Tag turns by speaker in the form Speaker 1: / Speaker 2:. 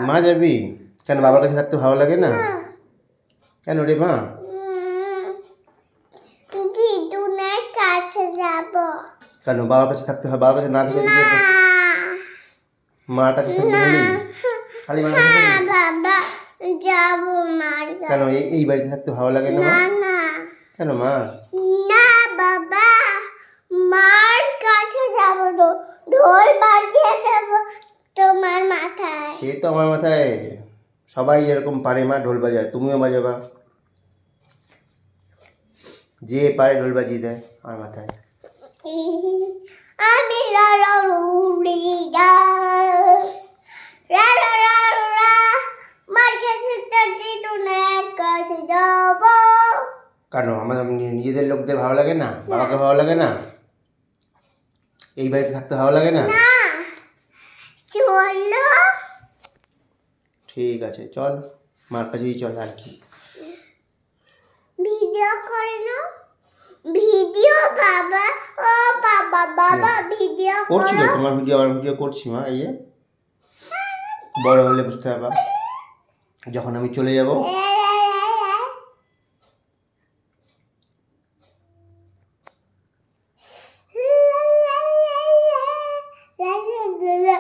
Speaker 1: মা যাবি কেন? বাবার কাছে থাকতে ভালো লাগে না? কেন রে মা?
Speaker 2: দিদুনের কাছে যাব।
Speaker 1: কেন বাবার কাছে থাকতে হয়? বাবার কাছে না থেকে দিকে মার কাছে থাকতে খালি খালি মার কাছে থাকবি?
Speaker 2: বাবা যাব মার কাছে।
Speaker 1: কেন এই বাড়িতে থাকতে ভালো লাগে না?
Speaker 2: না
Speaker 1: কেন মা?
Speaker 2: না বাবা, মার কাছে যাব তো, ঢোল বাজিয়ে দেব তোমার মাথায়।
Speaker 1: সে তো আমার মাথায় সবাই এরকম পারে মা, ঢোল বাজায়, তুমিও বাজাবা। যে পারে ঢোল বাজিয়ে দেয় আমার মাথায়।
Speaker 2: আমি মার কাছে দিদুনের কাছে যাব।
Speaker 1: কেন আমার নিজেদের লোকদের ভালো লাগে না? বাবাকে ভালো লাগে না? এই বাড়িতে থাকতে ভালো লাগে না?
Speaker 2: না চলো।
Speaker 1: ঠিক আছে চল, মার কাছেই চল। আর কি
Speaker 2: ভিডিও করে না? ভিডিও বাবা, ও বাবা বাবা ভিডিও
Speaker 1: করছি তো,
Speaker 2: করো।
Speaker 1: তোমার ভিডিও আমার ভিডিও করছি মা। এই যে বড় হলে বুঝতে পারবা, যখন আমি চলে যাব